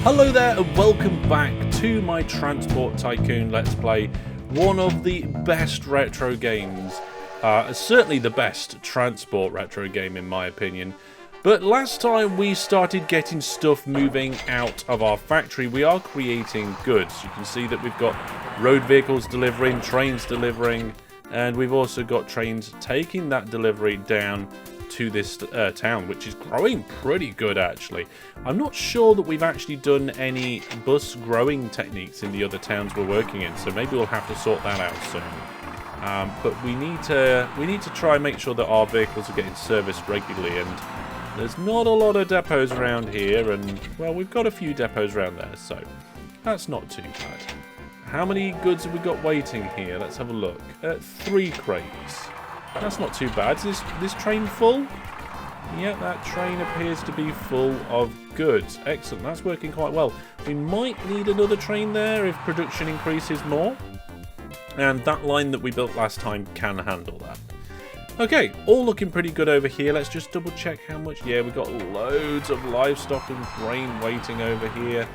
Hello there and welcome back to my Transport Tycoon Let's Play, one of the best retro games, certainly the best transport retro game in my opinion. But last time we started getting stuff moving out of our factory, we are creating goods. You can see that we've got road vehicles delivering, trains delivering, and we've also got trains taking that delivery down to this town, which is growing pretty good actually. I'm not sure that we've actually done any bus growing techniques in the other towns we're working in, so maybe we'll have to sort that out soon. But we need to try and make sure that our vehicles are getting serviced regularly, and there's not a lot of depots around here, and well, we've got a few depots around there, so that's not too bad. How many goods have we got waiting here? Let's have a look. 3 crates. That's not too bad. Is this train full? Yeah, that train appears to be full of goods. Excellent, that's working quite well. We might need another train there if production increases more. And that line that we built last time can handle that. Okay, all looking pretty good over here. Let's just double check how much. Yeah, we've got loads of livestock and grain waiting over here.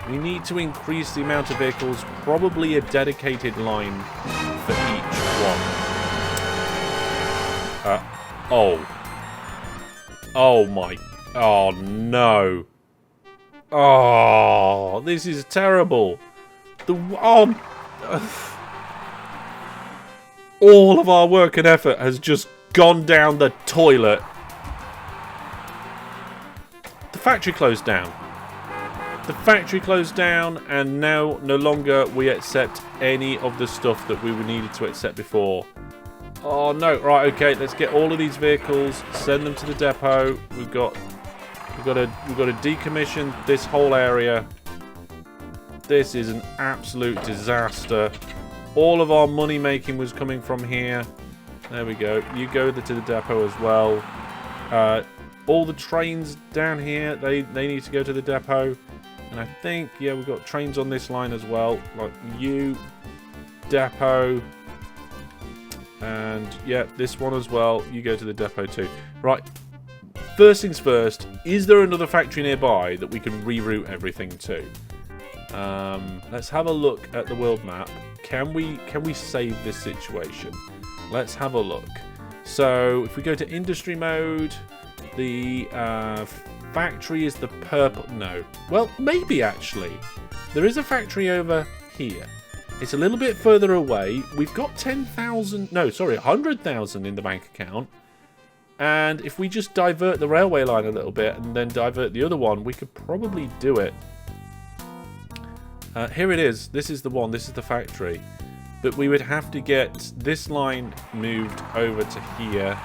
We need to increase the amount of vehicles, probably a dedicated line for each one. Oh my, oh no. Oh, this is terrible. All of our work and effort has just gone down the toilet. The factory closed down. The factory closed down, and now no longer we accept any of the stuff that we needed to accept before. Oh no! Right, okay. Let's get all of these vehicles, send them to the depot. We've got to decommission this whole area. This is an absolute disaster. All of our money making was coming from here. There we go. You go to the depot as well. All the trains down here, they need to go to the depot. And I think, yeah, we've got trains on this line as well. Like you, depot. And yeah, this one as well. You go to the depot too. Right. First things first. Is there another factory nearby that we can reroute everything to? Let's have a look at the world map. Can we save this situation? Let's have a look. So if we go to industry mode, the factory is the purple. No. Well, maybe actually. There is a factory over here. It's a little bit further away. We've got 10,000, no, sorry, 100,000 in the bank account. And if we just divert the railway line a little bit and then divert the other one, we could probably do it. Here it is. This is the one. This is the factory. But we would have to get this line moved over to here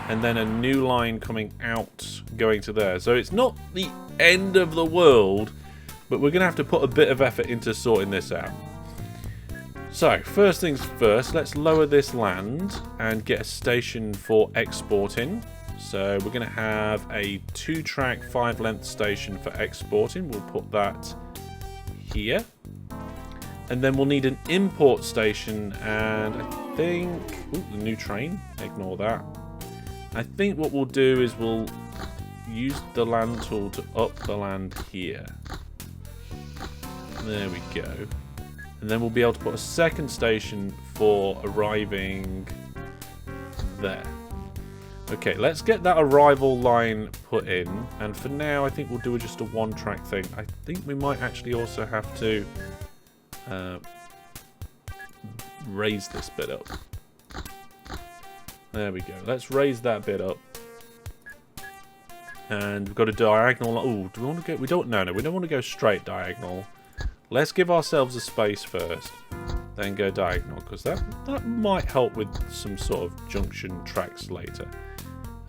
and then a new line coming out going to there. So it's not the end of the world, but we're going to have to put a bit of effort into sorting this out. So, first things first, let's lower this land and get a station for exporting. So, we're going to have a 2-track 5-length station for exporting. We'll put that here. And then we'll need an import station, and I think... Ooh, the new train. Ignore that. I think what we'll do is we'll use the land tool to up the land here. There we go. And then we'll be able to put a second station for arriving there. Okay, let's get that arrival line put in. And for now, I think we'll do just a 1-track thing. I think we might actually also have to raise this bit up. There we go. Let's raise that bit up. And we've got a diagonal. Oh, do we want to go? We don't. No, we don't want to go straight diagonal. Let's give ourselves a space first, then go diagonal, because that might help with some sort of junction tracks later.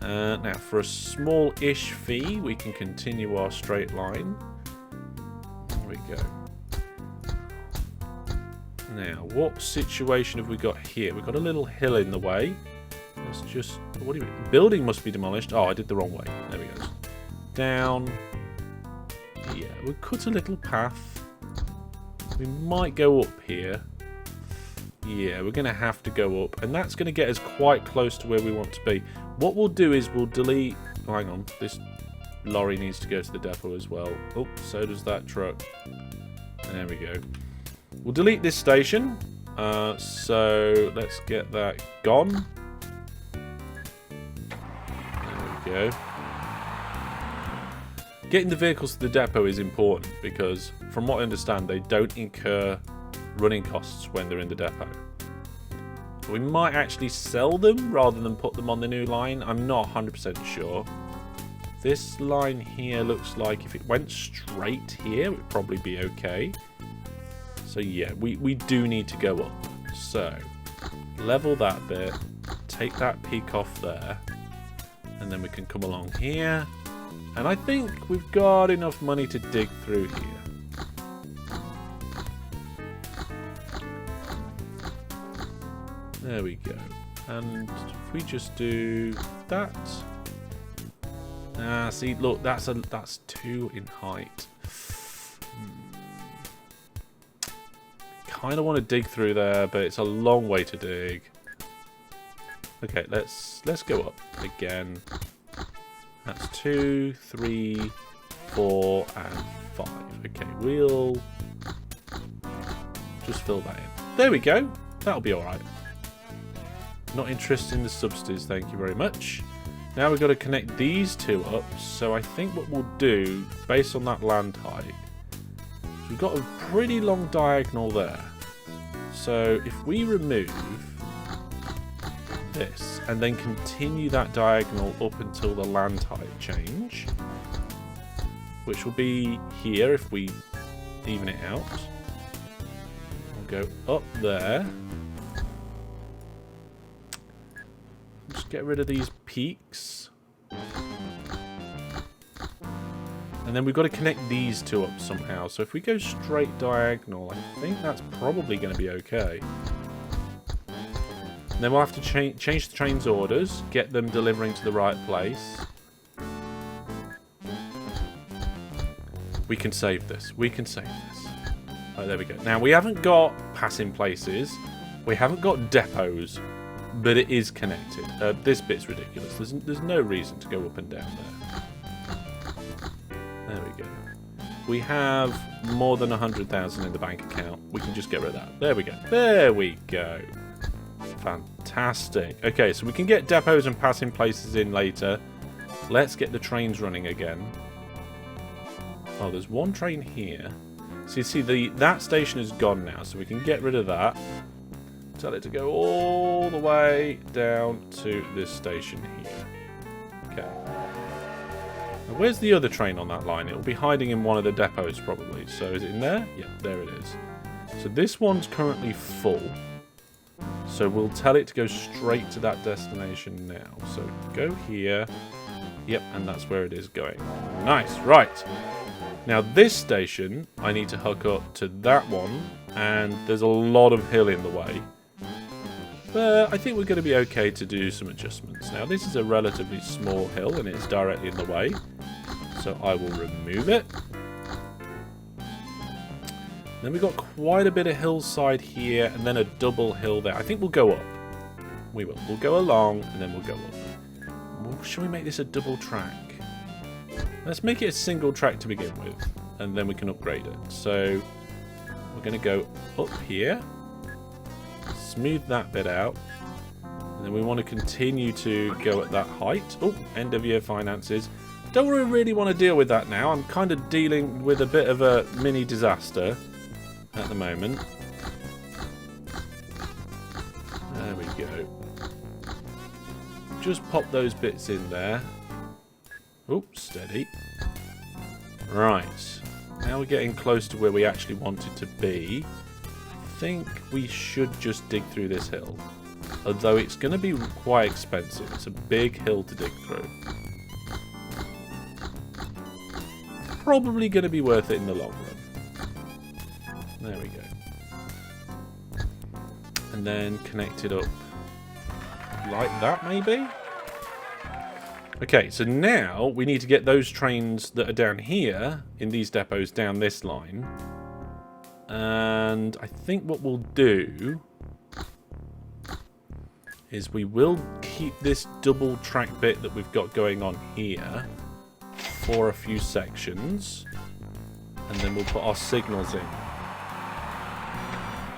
Now, for a small-ish fee, we can continue our straight line. There we go. Now, what situation have we got here? We've got a little hill in the way. Let's just... What do you mean? Building must be demolished. Oh, I did the wrong way. There we go. Down. Yeah, we'll cut a little path. We might go up here. Yeah, we're going to have to go up. And that's going to get us quite close to where we want to be. What we'll do is we'll delete... Oh, hang on. This lorry needs to go to the depot as well. Oh, so does that truck. There we go. We'll delete this station. So let's get that gone. There we go. Getting the vehicles to the depot is important because, from what I understand, they don't incur running costs when they're in the depot. We might actually sell them rather than put them on the new line. I'm not 100% sure. This line here looks like if it went straight here, it would probably be okay. So yeah, we do need to go up. So, level that bit, take that peak off there, and then we can come along here. And I think we've got enough money to dig through here. There we go. And if we just do that. Ah, see, look, that's 2 in height. Kind of want to dig through there, but it's a long way to dig. Okay, let's go up again. That's 2, 3, 4, and 5. Okay, we'll just fill that in. There we go. That'll be all right. Not interested in the subsidies, thank you very much. Now we've got to connect these two up. So I think what we'll do, based on that land height, is we've got a pretty long diagonal there. So if we remove this and then continue that diagonal up until the land height change, which will be here if we even it out. We'll go up there. Just get rid of these peaks. And then we've got to connect these two up somehow. So if we go straight diagonal, I think that's probably going to be okay. And then we'll have to change the train's orders, get them delivering to the right place. We can save this. We can save this. Oh, there we go. Now, we haven't got passing places. We haven't got depots. But it is connected. This bit's ridiculous. There's no reason to go up and down there. There we go. We have more than 100,000 in the bank account. We can just get rid of that. There we go. There we go. Fantastic. Okay, so we can get depots and passing places in later. Let's get the trains running again. Oh, there's one train here. So you see, that station is gone now, so we can get rid of that. Tell it to go all the way down to this station here. Okay. Now, where's the other train on that line? It'll be hiding in one of the depots probably. So is it in there? Yep, there it is. So this one's currently full. So we'll tell it to go straight to that destination now. So go here. Yep, and that's where it is going. Nice, right. Now this station, I need to hook up to that one. And there's a lot of hill in the way. But I think we're going to be okay to do some adjustments. Now, this is a relatively small hill, and it's directly in the way. So I will remove it. Then we've got quite a bit of hillside here, and then a double hill there. I think we'll go up. We will. We'll go along, and then we'll go up. Well, shall we make this a double track? Let's make it a single track to begin with, and then we can upgrade it. So we're going to go up here. Smooth that bit out, and then we want to continue to go at that height. Oh, end of year finances. Don't really want to deal with that now. I'm kind of dealing with a bit of a mini disaster at the moment. There we go. Just pop those bits in there. Oh, steady. Right. Now we're getting close to where we actually wanted to be. I think we should just dig through this hill. Although it's going to be quite expensive. It's a big hill to dig through. Probably going to be worth it in the long run. There we go. And then connect it up like that, maybe? Okay, so now we need to get those trains that are down here in these depots down this line. And I think what we'll do is we will keep this double track bit that we've got going on here for a few sections. And then we'll put our signals in.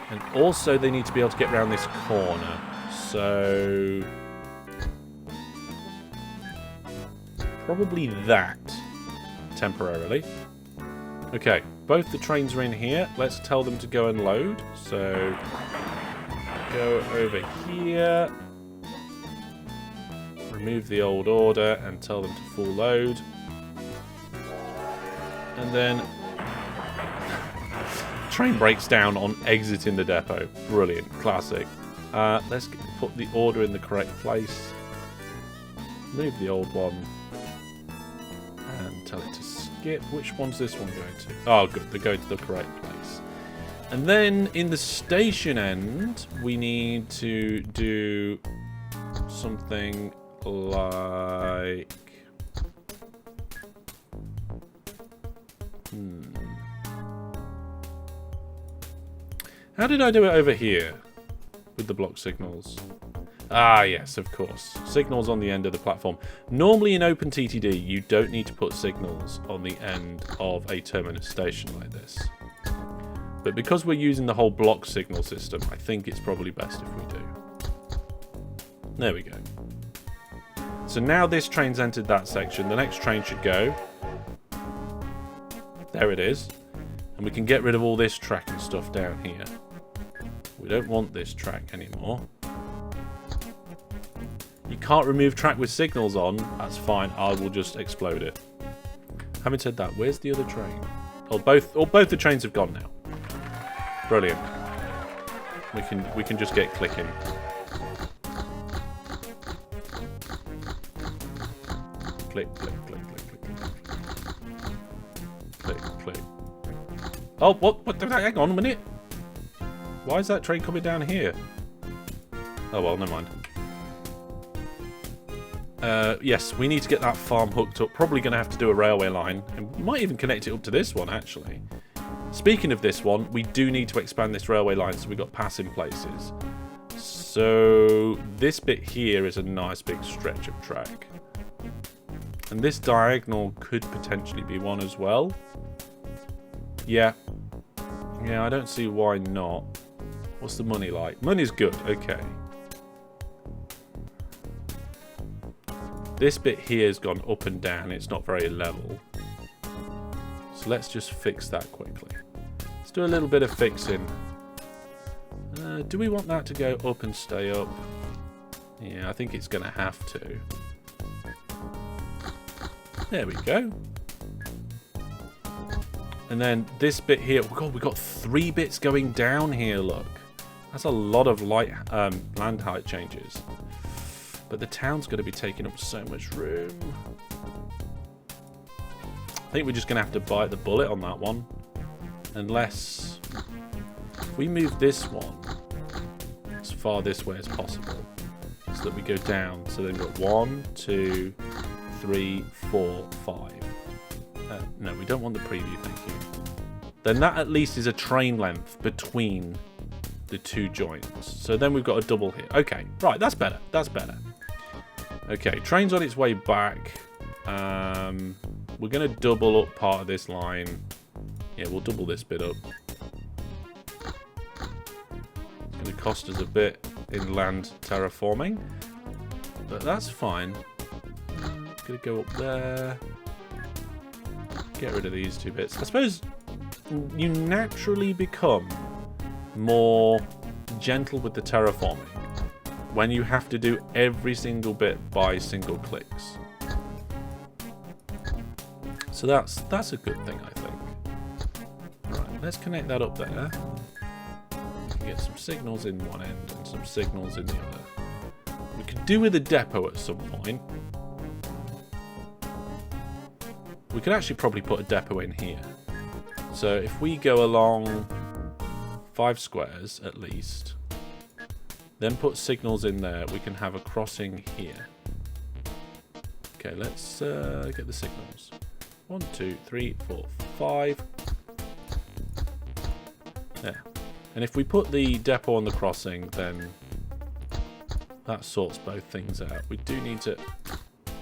And also they need to be able to get around this corner. So... probably that. Temporarily. Okay, both the trains are in here. Let's tell them to go and load. So... go over here. Remove the old order and tell them to full load. And then... train breaks down on exiting the depot. Brilliant. Classic. Let's put the order in the correct place. Move the old one. And tell it to skip. Which one's this one going to? Oh, good. They're going to the correct place. And then in the station end, we need to do something like... How did I do it over here with the block signals? Ah, yes, of course. Signals on the end of the platform. Normally in OpenTTD, you don't need to put signals on the end of a terminus station like this. But because we're using the whole block signal system, I think it's probably best if we do. There we go. So now this train's entered that section. The next train should go. There it is. And we can get rid of all this track and stuff down here. We don't want this track anymore. You can't remove track with signals on. That's fine. I will just explode it. Having said that, where's the other train? Oh, both the trains have gone now. Brilliant. We can just get clicking. Click, click, click, click, click, click, click. Oh, what? Hang on a minute. Why is that train coming down here? Oh well, never mind. Yes, we need to get that farm hooked up. Probably going to have to do a railway line. And we might even connect it up to this one, actually. Speaking of this one, we do need to expand this railway line so we've got passing places. So this bit here is a nice big stretch of track. And this diagonal could potentially be one as well. Yeah. Yeah, I don't see why not. What's the money like? Money's good, okay. This bit here has gone up and down. It's not very level. So let's just fix that quickly. Let's do a little bit of fixing. Do we want that to go up and stay up? Yeah, I think it's going to have to. There we go. And then this bit here. Oh God, we've got 3 bits going down here, look. That's a lot of land height changes. But the town's going to be taking up so much room. I think we're just going to have to bite the bullet on that one. Unless if we move this one as far this way as possible. So that we go down. So then we've got 1, 2, 3, 4, 5. No, we don't want the preview, thank you. Then that at least is a train length between the 2 joints. So then we've got a double here. Okay, right, that's better. That's better. Okay, train's on its way back. We're going to double up part of this line. Yeah, we'll double this bit up. It's going to cost us a bit in land terraforming. But that's fine. It's going to go up there. Get rid of these 2 bits. I suppose you naturally become more gentle with the terraforming when you have to do every single bit by single clicks. So that's a good thing, I think. Right, let's connect that up there. We can get some signals in one end and some signals in the other. We could do with a depot at some point. We could actually probably put a depot in here. So if we go along 5 squares at least, then put signals in there, we can have a crossing here. Okay, let's get the signals. 1, 2, 3, 4, 5. There. And if we put the depot on the crossing, then that sorts both things out. We do need to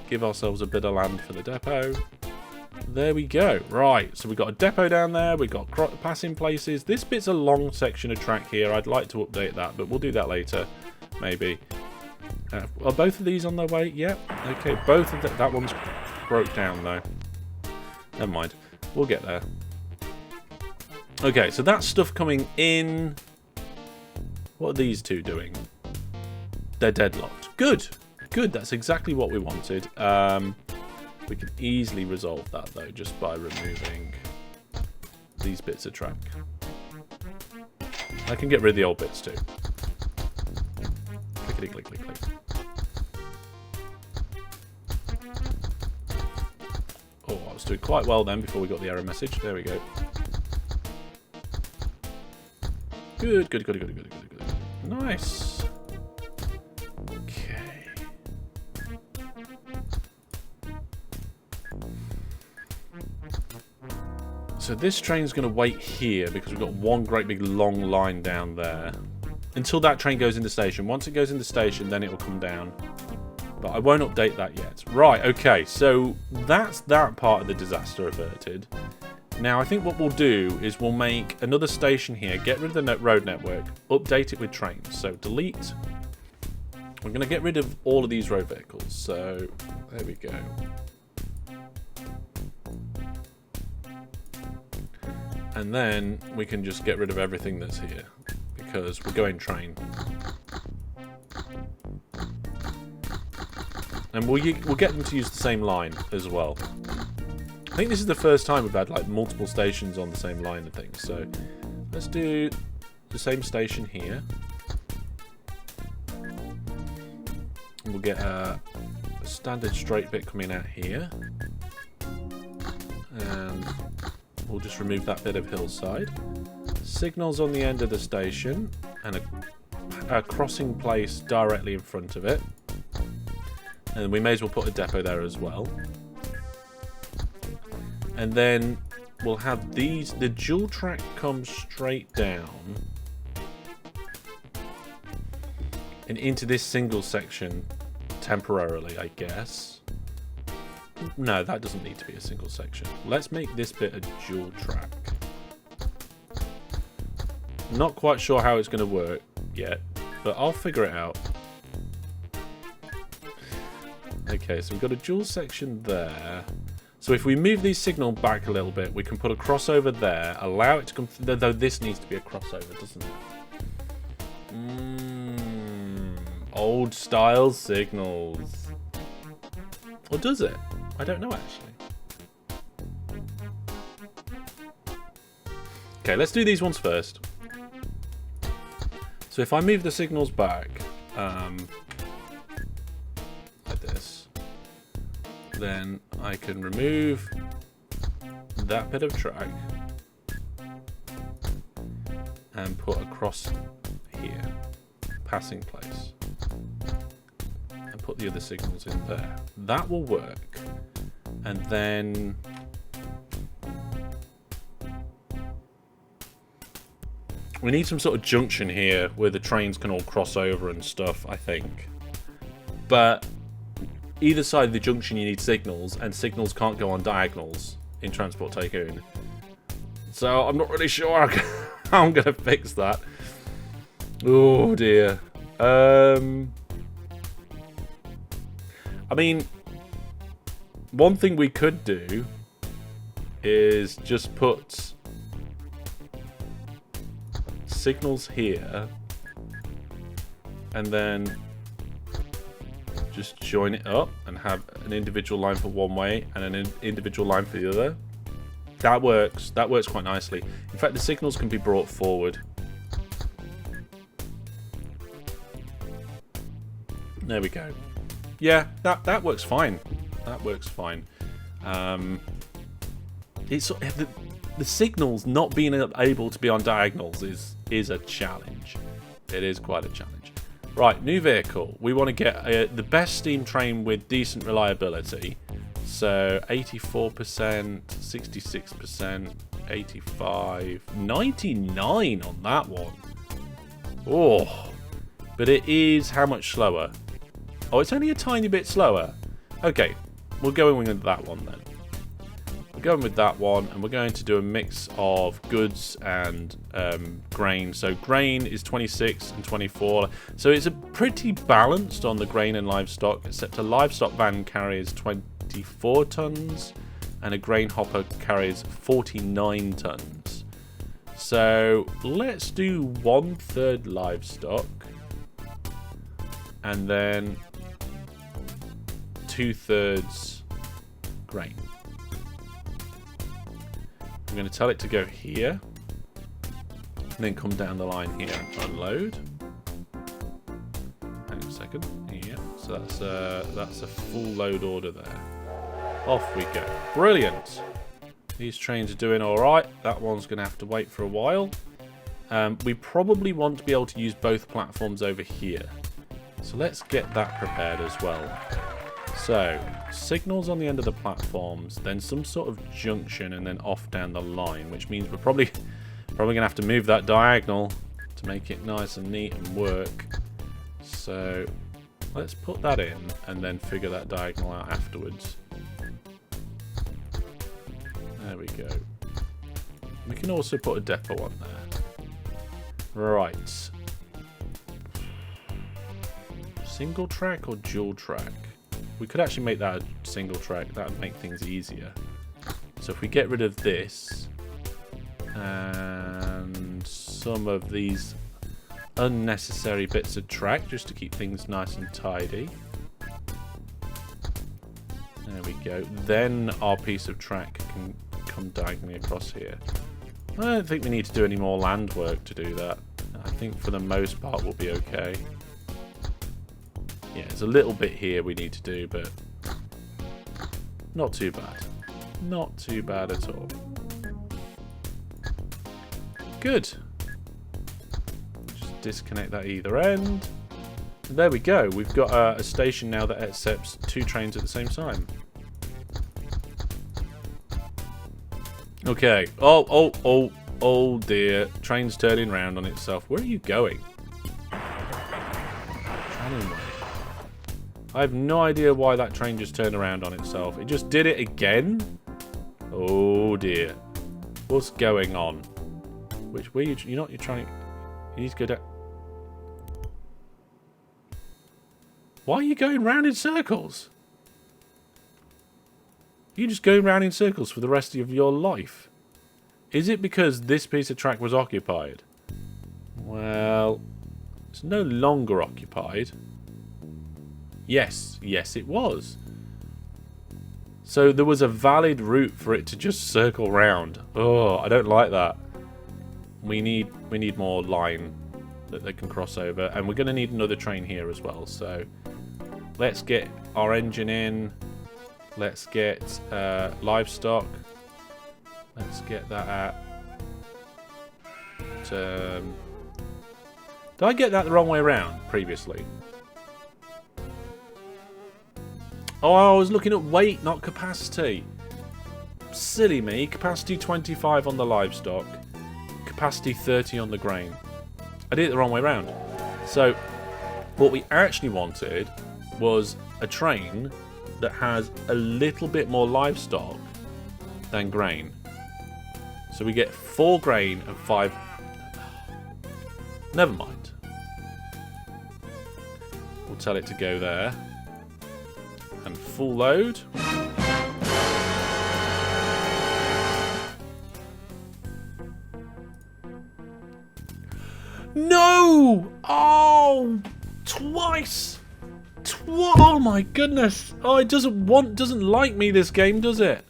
give ourselves a bit of land for the depot. There we go. Right, so we've got a depot down there. We've got passing places. This bit's a long section of track here. I'd like to update that, but we'll do that later, maybe. Are both of these on their way? Yeah. Okay, both of that one's broke down, though. Never mind. We'll get there. Okay, so that's stuff coming in. What are these two doing? They're deadlocked. Good. Good. That's exactly what we wanted. We can easily resolve that, though, just by removing these bits of track. I can get rid of the old bits, too. Clickety, click, click, click. Oh, I was doing quite well then before we got the error message. There we go. Good, good, good, good, good, good, good. Nice. Okay. So this train's going to wait here because we've got one great big long line down there. Until that train goes in the station. Once it goes in the station, then it will come down. But I won't update that yet. Right, okay. So that's that part of the disaster averted. Now, I think what we'll do is we'll make another station here, get rid of the road network, update it with trains. So delete. We're going to get rid of all of these road vehicles. So there we go. And then we can just get rid of everything that's here because we're going train. And we'll get them to use the same line as well. I think this is the first time we've had like multiple stations on the same line and things. So let's do the same station here. And we'll get a standard straight bit coming out here. And we'll just remove that bit of hillside. Signals on the end of the station and a crossing place directly in front of it. And we may as well put a depot there as well. And then we'll have these, the dual track comes straight down and into this single section temporarily, I guess. No, that doesn't need to be a single section. Let's make this bit a dual track. Not quite sure how it's going to work yet, but I'll figure it out. Okay, so we've got a dual section there. So if we move these signal back a little bit, we can put a crossover there, allow it to come, though this needs to be a crossover, doesn't it? Old style signals. Or does it? I don't know, actually. Okay, let's do these ones first. So if I move the signals back, like this, then I can remove that bit of track and put a cross here, passing place, and put the other signals in there. That will work. And then we need some sort of junction here where the trains can all cross over and stuff, I think. But either side of the junction you need signals, and signals can't go on diagonals in Transport Tycoon. So I'm not really sure how I'm going to fix that. Oh dear. I mean, one thing we could do is just put signals here and then just join it up and have an individual line for one way and an individual line for the other. That works. That works quite nicely. In fact, the signals can be brought forward. There we go. Yeah, that works fine. That works fine. It's the signals not being able to be on diagonals is a challenge. It is quite a challenge. Right, new vehicle. We want to get the best steam train with decent reliability. So 84%, 66%, 85%, 99% on that one. Oh, but it is how much slower? Oh, it's only a tiny bit slower. Okay, we'll go in with that one then. We're going with that one, and we're going to do a mix of goods and grain. So grain is 26 and 24. So it's a pretty balanced on the grain and livestock, except a livestock van carries 24 tons and a grain hopper carries 49 tons. So let's do 1/3 livestock and then 2/3 grain. I'm going to tell it to go here, and then come down the line here and unload. Hang on a second. Yeah, so that's a full load order there. Off we go. Brilliant. These trains are doing all right. That one's going to have to wait for a while. We probably want to be able to use both platforms over here, so let's get that prepared as well. So, signals on the end of the platforms, then some sort of junction, and then off down the line, which means we're probably going to have to move that diagonal to make it nice and neat and work. So, let's put that in and then figure that diagonal out afterwards. There we go. We can also put a depot on there. Right. Single track or dual track? We could actually make that a single track. That would make things easier. So if we get rid of this and some of these unnecessary bits of track just to keep things nice and tidy. There we go. Then our piece of track can come diagonally across here. I don't think we need to do any more land work to do that. I think for the most part we'll be okay. Yeah, there's a little bit here we need to do, but not too bad. Not too bad at all. Good. Just disconnect that either end. And there we go. We've got a station now that accepts 2 trains at the same time. Okay. Oh dear. Train's turning round on itself. Where are you going? I have no idea why that train just turned around on itself. It just did it again? Oh dear. What's going on? Which way you're trying... You need to go down... Why are you going round in circles? You're just going round in circles for the rest of your life. Is it because this piece of track was occupied? Well, it's no longer occupied. Yes, it was. So there was a valid route for it to just circle round. Oh, I don't like that. We need more line that they can cross over, and we're going to need another train here as well. So let's get our engine in. Let's get livestock. Let's get that at... did I get that the wrong way around previously? Oh, I was looking at weight, not capacity. Silly me. Capacity 25 on the livestock. Capacity 30 on the grain. I did it the wrong way around. So, what we actually wanted was a train that has a little bit more livestock than grain. So we get 4 grain and 5... Never mind. We'll tell it to go there. And full load. No! Oh! Twice! Oh my goodness! Oh, it doesn't like me, this game, does it?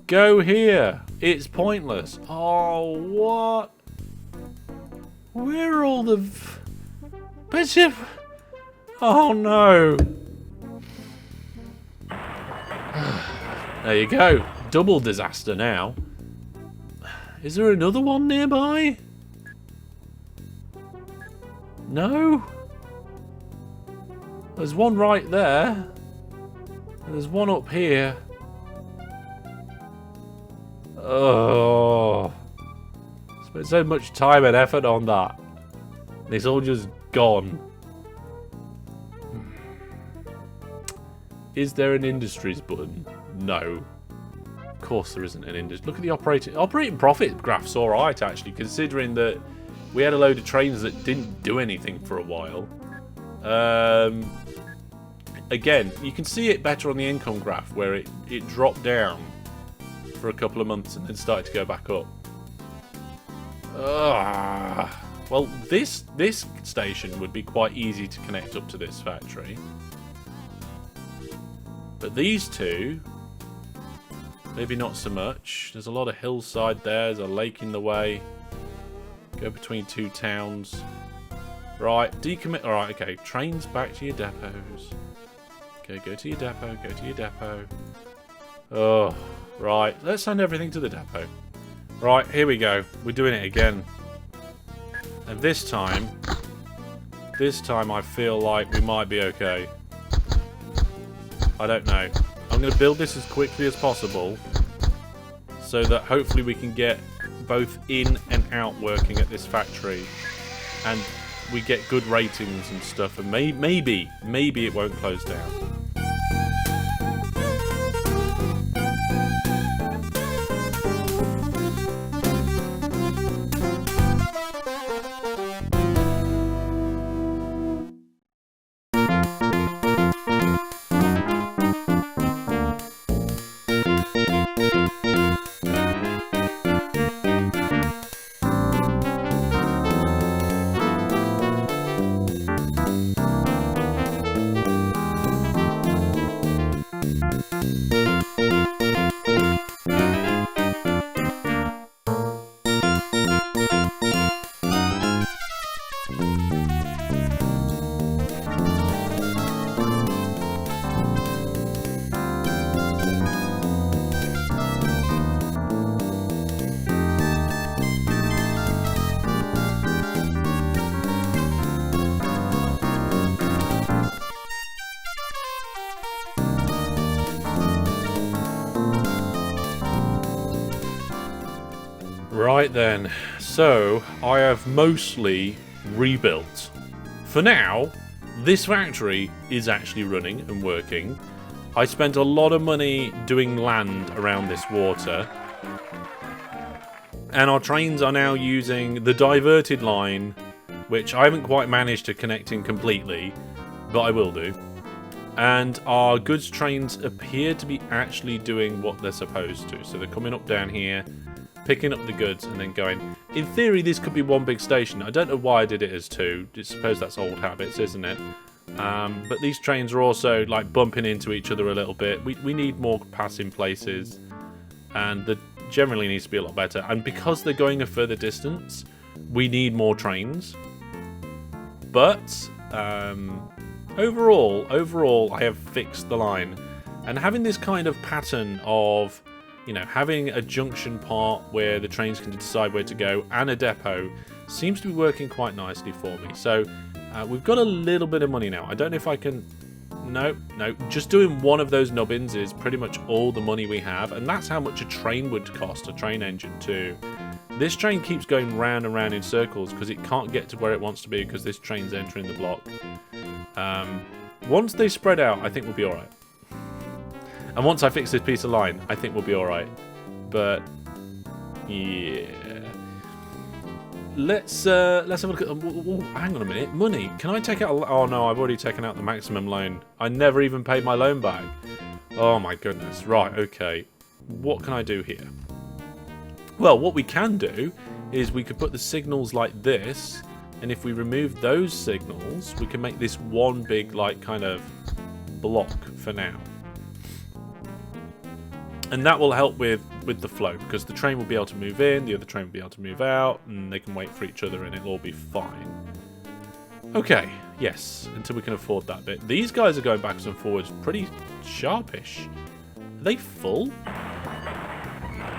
Go here. It's pointless. Oh, what? Where are all the... Bishop? Oh no. There you go. Double disaster now. Is there another one nearby? No? There's one right there. And there's one up here. Oh. Spent so much time and effort on that. And it's all just gone. Is there an industries button? No. Of course there isn't an industry. Look at the operating profit graph's alright, actually, considering that we had a load of trains that didn't do anything for a while. Again, you can see it better on the income graph, where it dropped down for a couple of months and then started to go back up. Well, this station would be quite easy to connect up to this factory. But these two, maybe not so much. There's a lot of hillside there. There's a lake in the way. Go between two towns. Right, decommit. Alright, okay. Trains back to your depots. Okay, go to your depot. Go to your depot. Oh, right. Let's send everything to the depot. Right, here we go. We're doing it again. And this time I feel like we might be okay. I don't know. I'm going to build this as quickly as possible so that hopefully we can get both in and out working at this factory and we get good ratings and stuff, and maybe it won't close down. Right then, so I have mostly rebuilt. For now, this factory is actually running and working. I spent a lot of money doing land around this water. And our trains are now using the diverted line, which I haven't quite managed to connect in completely, but I will do. And our goods trains appear to be actually doing what they're supposed to. So they're coming up down here, picking up the goods and then going. In theory, this could be one big station. I don't know why I did it as two. I suppose that's old habits, isn't it? But these trains are also like bumping into each other a little bit. We need more passing places, and there generally needs to be a lot better. And because they're going a further distance, we need more trains. But overall, I have fixed the line, and having this kind of pattern of, you know, having a junction part where the trains can decide where to go and a depot seems to be working quite nicely for me. So we've got a little bit of money now. I don't know if I can... No. Just doing one of those nubbins is pretty much all the money we have. And that's how much a train would cost, a train engine too. This train keeps going round and round in circles because it can't get to where it wants to be because this train's entering the block. Once they spread out, I think we'll be alright. And once I fix this piece of line, I think we'll be alright. But yeah, let's have a look at. Hang on a minute, money. Can I take out? Oh no, I've already taken out the maximum loan. I never even paid my loan back. Oh my goodness. Right. Okay. What can I do here? Well, what we can do is we could put the signals like this, and if we remove those signals, we can make this one big like kind of block for now. And that will help with the flow, because the train will be able to move in, the other train will be able to move out, and they can wait for each other and it'll all be fine. Okay, yes, until we can afford that bit. These guys are going backwards and forwards pretty sharpish. Are they full?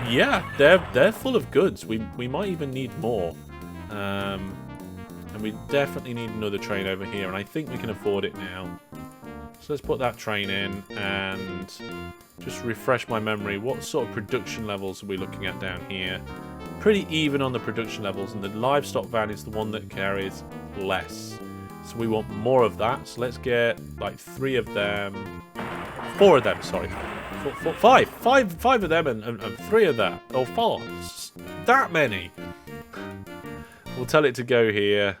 Yeah, they're full of goods. We might even need more. And we definitely need another train over here, and I think we can afford it now. So let's put that train in and just refresh my memory. What sort of production levels are we looking at down here? Pretty even on the production levels, and the livestock van is the one that carries less. So we want more of that. So let's get like 4 of them, sorry. Five of them and 3 of that. Or 4. That many. We'll tell it to go here.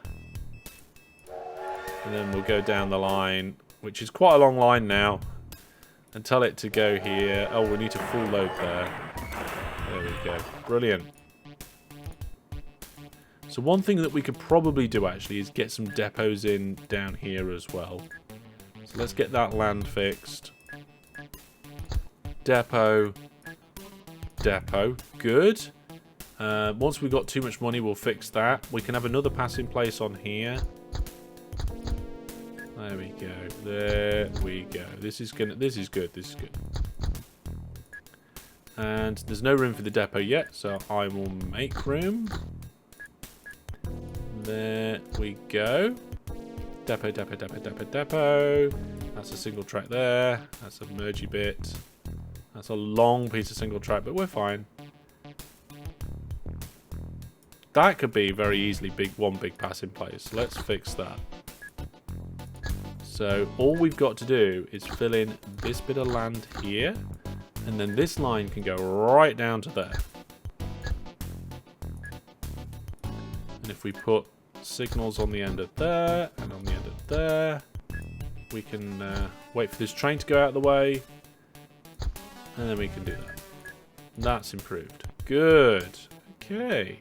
And then we'll go down the line, which is quite a long line now. And tell it to go here. Oh, we need to full load there. There we go. Brilliant. So one thing that we could probably do actually is get some depots in down here as well. So let's get that land fixed. Depot. Depot. Good. Once we've got too much money, we'll fix that. We can have another pass in place on here. There we go. There we go. This is good. This is good. And there's no room for the depot yet, so I will make room. There we go. Depot. That's a single track there. That's a mergy bit. That's a long piece of single track, but we're fine. That could be very easily one big pass in place. Let's fix that. So all we've got to do is fill in this bit of land here, and then this line can go right down to there. And if we put signals on the end of there and on the end of there, we can wait for this train to go out of the way, and then we can do that. That's improved. Good. Okay.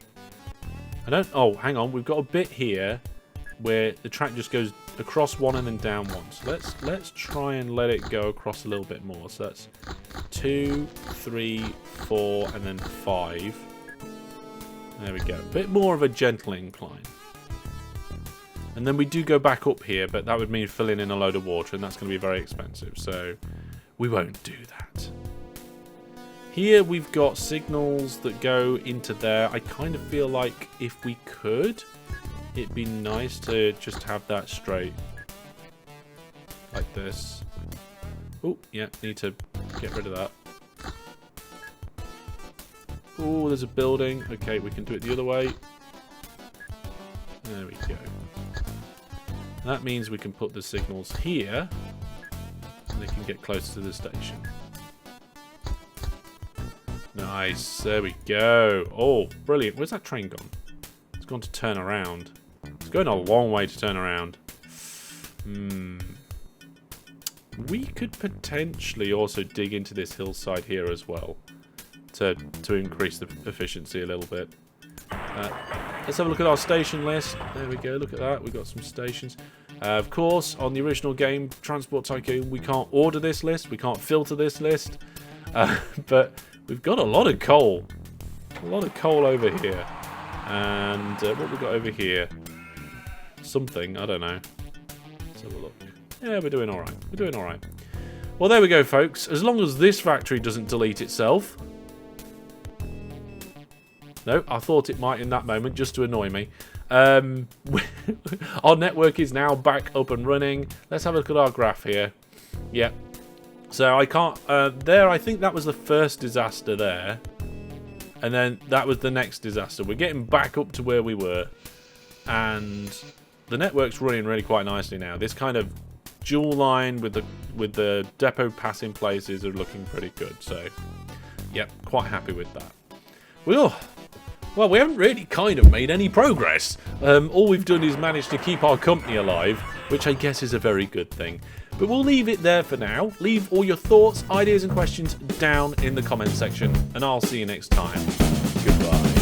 Oh, hang on. We've got a bit here where the track just goes across one and then down one. So let's try and let it go across a little bit more. So that's 2, 3, 4, and then 5. There we go. A bit more of a gentle incline. And then we do go back up here, but that would mean filling in a load of water, and that's going to be very expensive. So we won't do that. Here we've got signals that go into there. I kind of feel like if we could, it'd be nice to just have that straight. Like this. Oh, yeah, need to get rid of that. Oh, there's a building. Okay, we can do it the other way. There we go. That means we can put the signals here, and they can get closer to the station. Nice, there we go. Oh, brilliant. Where's that train gone? It's gone to turn around. It's going a long way to turn around. We could potentially also dig into this hillside here as well to increase the efficiency a little bit. Let's have a look at our station list. There we go, look at that. We've got some stations. Of course, on the original game, Transport Tycoon, we can't order this list. We can't filter this list. But we've got a lot of coal. A lot of coal over here. And what we got over here? Something, I don't know. Let's have a look. Yeah, we're doing alright. We're doing alright. Well, there we go, folks. As long as this factory doesn't delete itself. No, I thought it might in that moment, just to annoy me. Our network is now back up and running. Let's have a look at our graph here. Yep. So I can't... there, I think that was the first disaster there. And then that was the next disaster. We're getting back up to where we were. And the network's running really quite nicely now. This kind of dual line with the depot passing places are looking pretty good. So, yep, quite happy with that. Well, we haven't really kind of made any progress. All we've done is managed to keep our company alive, which I guess is a very good thing. But we'll leave it there for now. Leave all your thoughts, ideas and questions down in the comments section, and I'll see you next time. Goodbye.